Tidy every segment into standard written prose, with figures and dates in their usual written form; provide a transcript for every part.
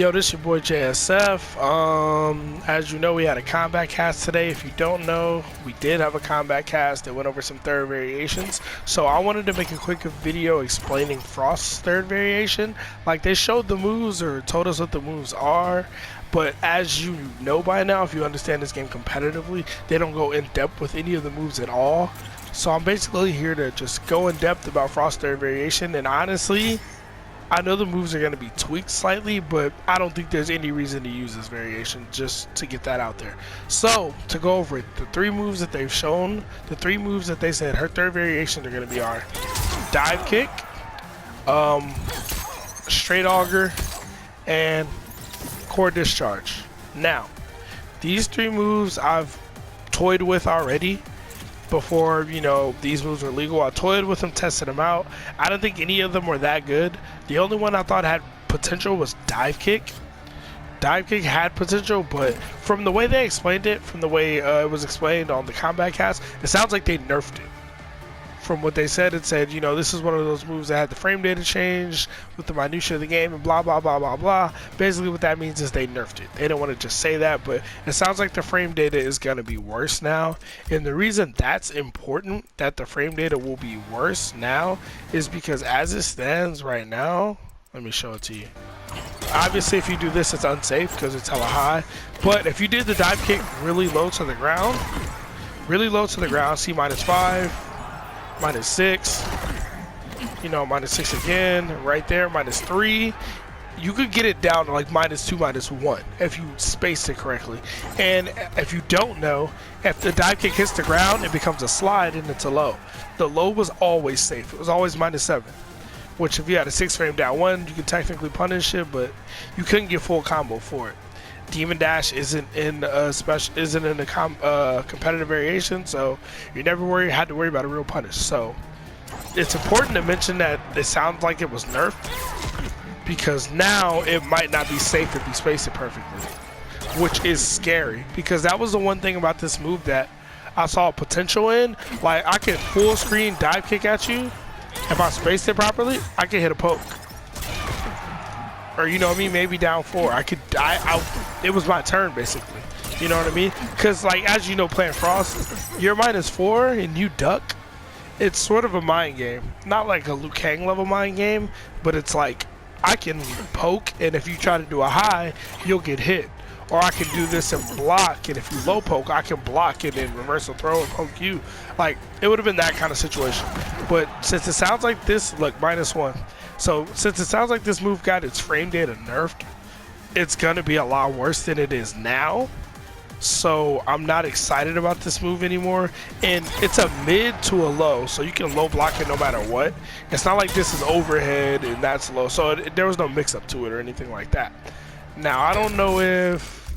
Yo, this your boy JSF. As you know, we had a combat cast today. If you don't know, we did have a combat cast that went over some third variations. So I wanted to make a quick video explaining Frost's third variation. Like, they showed the moves or told us what the moves are, but as you know by now, if you understand this game competitively, they don't go in depth with any of the moves at all. So I'm basically here to just go in depth about Frost's third variation, and honestly, I know the moves are going to be tweaked slightly, but I don't think there's any reason to use this variation, just to get that out there. So, to go over it, the three moves that they've shown, the three moves that they said her third variation are going to be are dive kick, straight auger, and core discharge. Now, these three moves I've toyed with already. Before, you know, these moves were legal, I toyed with them, tested them out. I don't think any of them were that good. The only one I thought had potential was dive kick. Dive kick had potential, but from the way they explained it, from the way it was explained on the combat cast, it sounds like they nerfed it. From what they said, it said, you know, this is one of those moves that had the frame data changed with the minutia of the game and blah, blah, blah, blah, blah. Basically, what that means is they nerfed it. They didn't want to just say that, but it sounds like the frame data is going to be worse now. And the reason that's important, that the frame data will be worse now, is because as it stands right now, let me show it to you. Obviously, if you do this, it's unsafe because it's hella high. But if you did the dive kick really low to the ground, C -5, -6, you know, -6 again, right there, -3. You could get it down to like -2, -1 if you space it correctly. And if you don't know, if the dive kick hits the ground, it becomes a slide and it's a low. The low was always safe. It was always -7, which if you had a 6 frame down one, you could technically punish it, but you couldn't get full combo for it. Demon Dash isn't in a competitive variation, so you never had to worry about a real punish. So it's important to mention that it sounds like it was nerfed, because now it might not be safe if you space it perfectly, which is scary, because that was the one thing about this move that I saw potential in. Like, I could full screen dive kick at you. If I spaced it properly, I could hit a poke. Or, you know what I mean, maybe down 4. It was my turn, basically. You know what I mean? Because, like, as you know, playing Frost, you're -4 and you duck. It's sort of a mind game. Not like a Liu Kang level mind game, but it's like, I can poke, and if you try to do a high, you'll get hit. Or I can do this and block, and if you low poke, I can block it and reversal throw and poke you. Like, it would have been that kind of situation. But since it sounds like this, look, -1. So since it sounds like this move got its frame data nerfed, it's gonna be a lot worse than it is now. So I'm not excited about this move anymore. And it's a mid to a low, so you can low block it no matter what. It's not like this is overhead and that's low, so there was no mix up to it or anything like that. Now I don't know if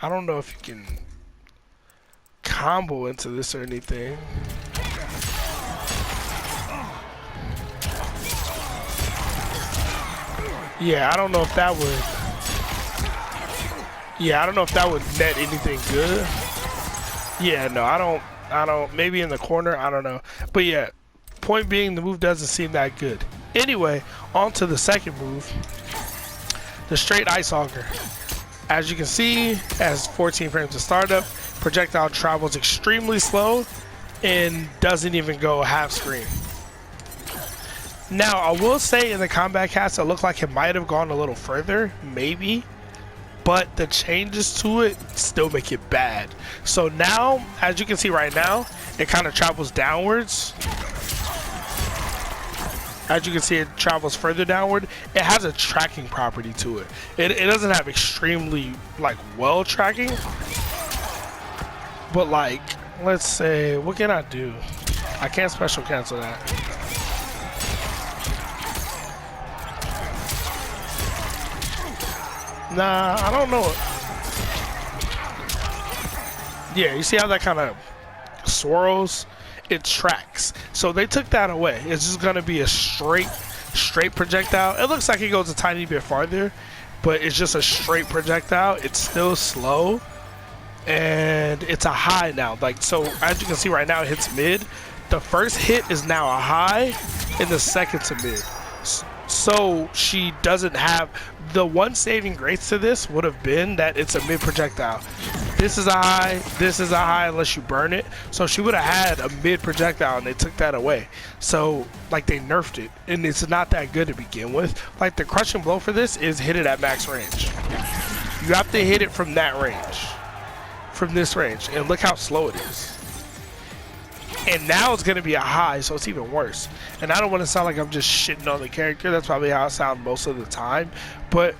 you can combo into this or anything. Yeah, I don't know if that would net anything good. Yeah, no, I don't, maybe in the corner, I don't know. But yeah, point being, the move doesn't seem that good. Anyway, on to the second move, the straight ice auger. As you can see, has 14 frames of startup, projectile travels extremely slow, and doesn't even go half screen. Now, I will say in the combat cast, it looked like it might have gone a little further, maybe, but the changes to it still make it bad. So now, as you can see right now, it kind of travels downwards. As you can see, it travels further downward. It has a tracking property to it. It doesn't have extremely, like, well tracking, but, like, let's say, what can I do? I can't special cancel that. Nah, I don't know. Yeah, you see how that kind of swirls? It tracks. So they took that away. It's just gonna be a straight projectile. It looks like it goes a tiny bit farther, but it's just a straight projectile. It's still slow, and it's a high now. Like, so as you can see right now, it hits mid. The first hit is now a high, and the second to mid. so she doesn't have the one saving grace to this would have been that it's a mid projectile. This is a high unless you burn it. So she would have had a mid projectile and they took that away. So like they nerfed it and it's not that good to begin with. Like the crushing blow for this is hit it at max range. You have to hit it from that range, from this range, and look how slow it is. And now it's going to be a high, so it's even worse. And I don't want to sound like I'm just shitting on the character. That's probably how I sound most of the time. But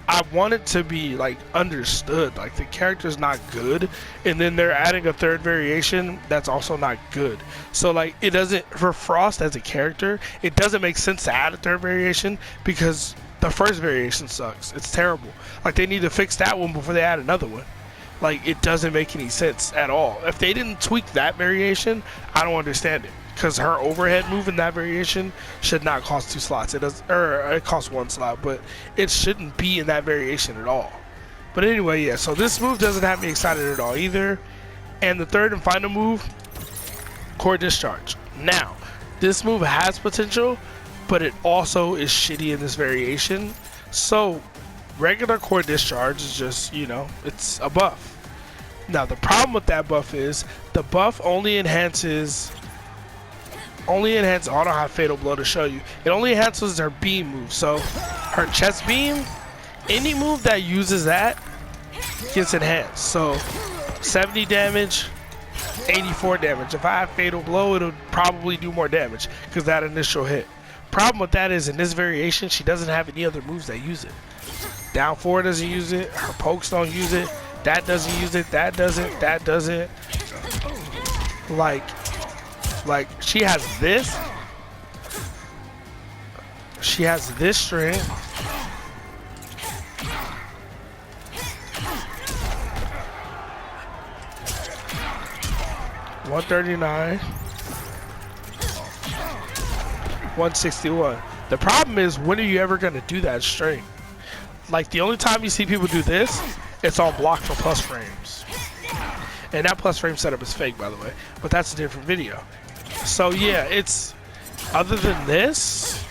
I want it to be like understood. Like the character's not good, and then they're adding a third variation that's also not good. So like it doesn't, for Frost as a character, it doesn't make sense to add a third variation because the first variation sucks. It's terrible. Like they need to fix that one before they add another one. Like it doesn't make any sense at all. If they didn't tweak that variation, I don't understand it. Because her overhead move in that variation should not cost 2 slots. It does, or it costs 1 slot, but it shouldn't be in that variation at all. But anyway, yeah. So this move doesn't have me excited at all either. And the third and final move, core discharge. Now, this move has potential, but it also is shitty in this variation. So regular core discharge is just, you know, it's a buff. Now the problem with that buff is the buff only enhances I don't know how fatal blow to show you. It only enhances her beam move. So her chest beam, any move that uses that gets enhanced. So 70 damage, 84 damage. If I have fatal blow, it'll probably do more damage because that initial hit. Problem with that is in this variation, she doesn't have any other moves that use it. Down 4 doesn't use it. Her pokes don't use it. That doesn't use it. That doesn't. That doesn't. Like she has this. She has this string. $139. $161. The problem is, when are you ever gonna do that string? Like the only time you see people do this, it's on block for plus frames. And that plus frame setup is fake, by the way, but that's a different video. So yeah, it's, other than this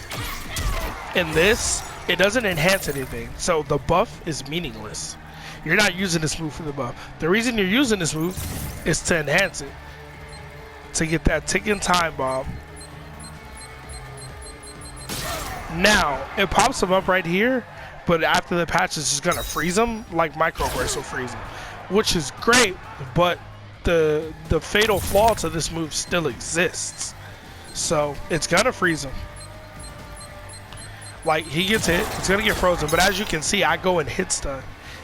and this, it doesn't enhance anything. So the buff is meaningless. You're not using this move for the buff. The reason you're using this move is to enhance it, to get that ticking time bomb. Now, it pops them up right here, but after the patch it's just gonna freeze them, like microburst will freeze them, which is great, but the fatal flaw to this move still exists. So it's gonna freeze him. Like he gets hit, it's gonna get frozen, but as you can see, I go and hit stun.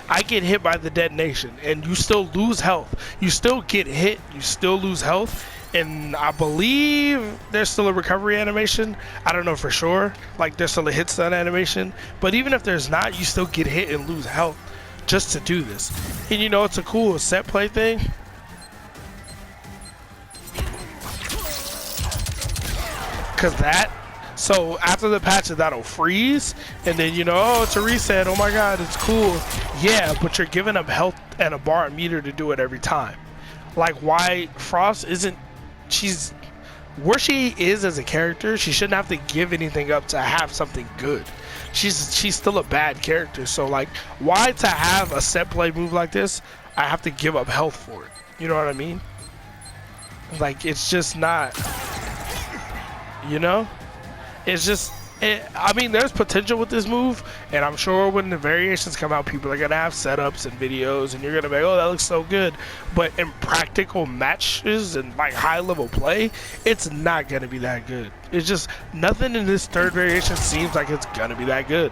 I get hit by the detonation, and you still lose health. You still get hit, you still lose health, and I believe there's still a recovery animation. I don't know for sure. Like there's still a hit stun animation, but even if there's not, you still get hit and lose health just to do this. And you know, it's a cool set play thing. Cause that, so after the patch that'll freeze, and then you know, oh, it's a reset, oh my god, it's cool. Yeah, but you're giving up health and a bar meter to do it every time. Like why Frost isn't, she's where she is as a character, she shouldn't have to give anything up to have something good. She's still a bad character, so like why to have a set play move like this I have to give up health for it? You know what I mean? Like it's just not, you know, it's just I mean there's potential with this move, and I'm sure when the variations come out people are gonna have setups and videos and you're gonna be like, oh, that looks so good, but in practical matches and like high level play it's not gonna be that good. It's just nothing in this third variation seems like it's gonna be that good.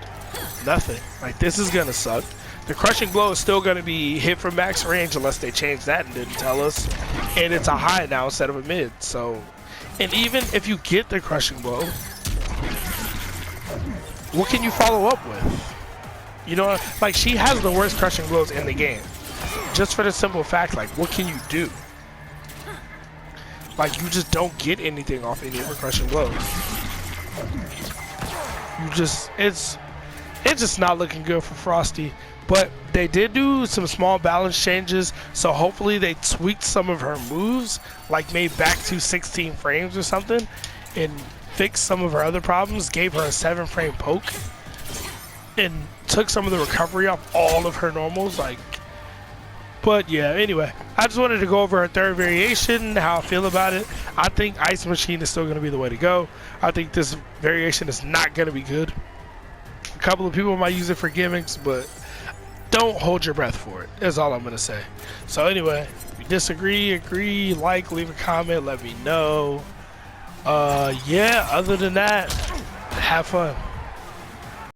Nothing. Like this is gonna suck. The crushing blow is still gonna be hit from max range unless they change that and didn't tell us, and it's a high now instead of a mid. So, and even if you get the crushing blow, what can you follow up with? You know, like she has the worst crushing blows in the game. Just for the simple fact, like what can you do? Like you just don't get anything off any of her crushing blows. You just, it's just not looking good for Frosty. But they did do some small balance changes, so hopefully they tweaked some of her moves, like made back to 16 frames or something. And fixed some of her other problems, gave her a 7-frame poke, and took some of the recovery off all of her normals. Like, but yeah, anyway, I just wanted to go over her third variation, how I feel about it. I think Ice Machine is still going to be the way to go. I think this variation is not going to be good. A couple of people might use it for gimmicks, but don't hold your breath for it. That's all I'm going to say. So anyway, if you disagree, agree, like, leave a comment, let me know. Yeah, other than that, have fun.